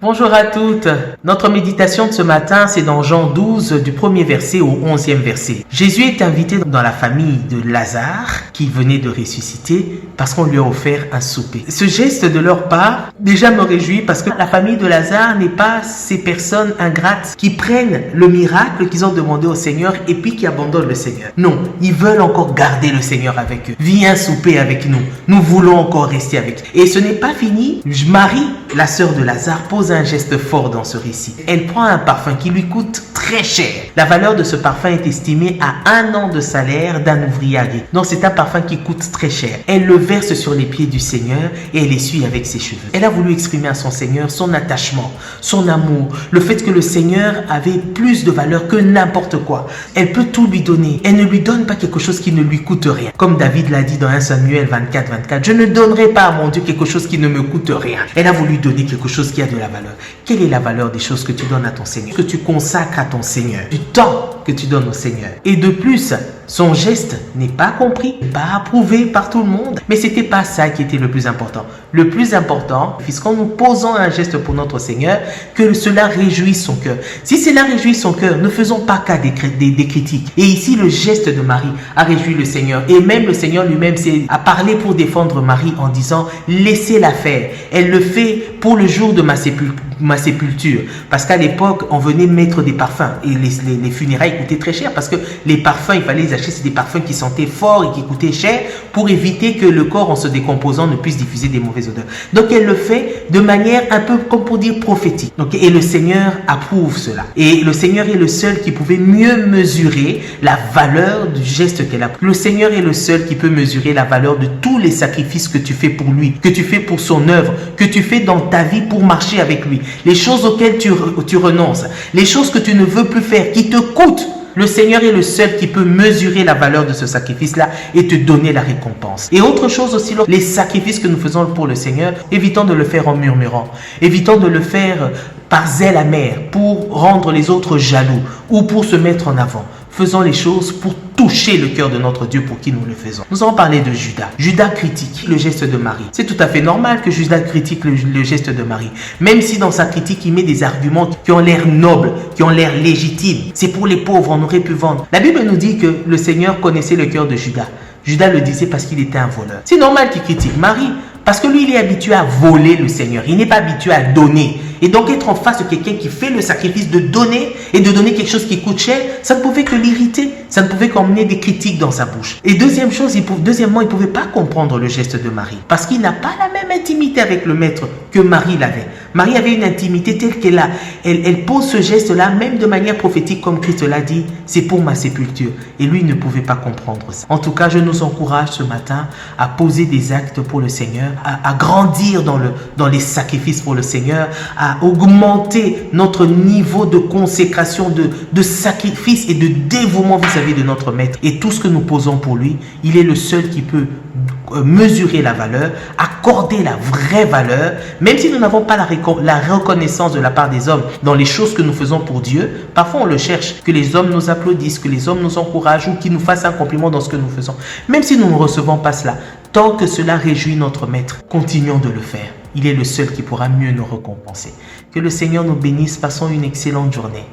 Bonjour à toutes. Notre méditation de ce matin, c'est dans Jean 12, du 1er verset au 11e verset. Jésus est invité dans la famille de Lazare, qui venait de ressusciter, parce qu'on lui a offert un souper. Ce geste de leur part, déjà me réjouit, parce que la famille de Lazare n'est pas ces personnes ingrates qui prennent le miracle qu'ils ont demandé au Seigneur et puis qui abandonnent le Seigneur. Non, ils veulent encore garder le Seigneur avec eux. Viens souper avec nous. Nous voulons encore rester avec eux. Et ce n'est pas fini. Marie, la sœur de Lazare, pose un geste fort dans ce récit. Elle prend un parfum qui lui coûte très cher. La valeur de ce parfum est estimée à 1 an de salaire d'un ouvrier agriculteur. Donc c'est un parfum qui coûte très cher. Elle le verse sur les pieds du Seigneur et elle essuie avec ses cheveux. Elle a voulu exprimer à son Seigneur son attachement, son amour, le fait que le Seigneur avait plus de valeur que n'importe quoi. Elle peut tout lui donner. Elle ne lui donne pas quelque chose qui ne lui coûte rien. Comme David l'a dit dans 1 Samuel 24, 24, je ne donnerai pas à mon Dieu quelque chose qui ne me coûte rien. Elle a voulu donner quelque chose qui a de la valeur. Quelle est la valeur des choses que tu donnes à ton Seigneur, que tu consacres à ton Seigneur, du temps que tu donnes au Seigneur? Et de plus, son geste n'est pas compris, pas approuvé par tout le monde. Mais c'était pas ça qui était le plus important. Le plus important, puisqu'en nous posons un geste pour notre Seigneur, que cela réjouisse son cœur. Si cela réjouit son cœur, ne faisons pas cas des critiques. Et ici, le geste de Marie a réjoui le Seigneur. Et même le Seigneur lui-même a parlé pour défendre Marie en disant, laissez-la faire. Elle le fait pour le jour de ma sépulture. Parce qu'à l'époque, on venait mettre des parfums. Et les funérailles coûtaient très cher parce que les parfums, il fallait les acheter, c'est des parfums qui sentaient fort et qui coûtaient cher pour éviter que le corps, en se décomposant, ne puisse diffuser des mauvaises odeurs. Donc, elle le fait de manière un peu, comme pour dire, prophétique. Donc, et le Seigneur approuve cela. Et le Seigneur est le seul qui pouvait mieux mesurer la valeur du geste qu'elle a. Le Seigneur est le seul qui peut mesurer la valeur de tous les sacrifices que tu fais pour lui, que tu fais pour son œuvre, que tu fais dans ta vie pour marcher avec lui. Les choses auxquelles tu renonces, les choses que tu ne veux plus faire, qui te coûtent. Le Seigneur est le seul qui peut mesurer la valeur de ce sacrifice-là et te donner la récompense. Et autre chose aussi, les sacrifices que nous faisons pour le Seigneur, évitons de le faire en murmurant. Évitons de le faire par zèle amer pour rendre les autres jaloux ou pour se mettre en avant. Faisons les choses pour toucher le cœur de notre Dieu pour qui nous le faisons. Nous allons parler de Judas. Judas critique le geste de Marie. C'est tout à fait normal que Judas critique le geste de Marie. Même si dans sa critique, il met des arguments qui ont l'air nobles, qui ont l'air légitimes. C'est pour les pauvres, on aurait pu vendre. La Bible nous dit que le Seigneur connaissait le cœur de Judas. Judas le disait parce qu'il était un voleur. C'est normal qu'il critique Marie. Parce que lui, il est habitué à voler le Seigneur. Il n'est pas habitué à donner. Et donc, être en face de quelqu'un qui fait le sacrifice de donner et de donner quelque chose qui coûte cher, ça ne pouvait que l'irriter. Ça ne pouvait qu'emmener des critiques dans sa bouche. Et deuxièmement, il ne pouvait pas comprendre le geste de Marie. Parce qu'il n'a pas la même intimité avec le maître que Marie l'avait. Marie avait une intimité telle qu'elle a. Elle pose ce geste-là, même de manière prophétique, comme Christ l'a dit, c'est pour ma sépulture. Et lui ne pouvait pas comprendre ça. En tout cas, je nous encourage ce matin à poser des actes pour le Seigneur, à grandir dans les sacrifices pour le Seigneur, à augmenter notre niveau de consécration, de sacrifice et de dévouement vis-à-vis de notre Maître. Et tout ce que nous posons pour lui, il est le seul qui peut mesurer la valeur, accorder la vraie valeur, même si nous n'avons pas la reconnaissance de la part des hommes dans les choses que nous faisons pour Dieu. Parfois on le cherche, que les hommes nous applaudissent, que les hommes nous encouragent ou qu'ils nous fassent un compliment dans ce que nous faisons. Même si nous ne recevons pas cela, tant que cela réjouit notre Maître, continuons de le faire. Il est le seul qui pourra mieux nous récompenser. Que le Seigneur nous bénisse. Passons une excellente journée.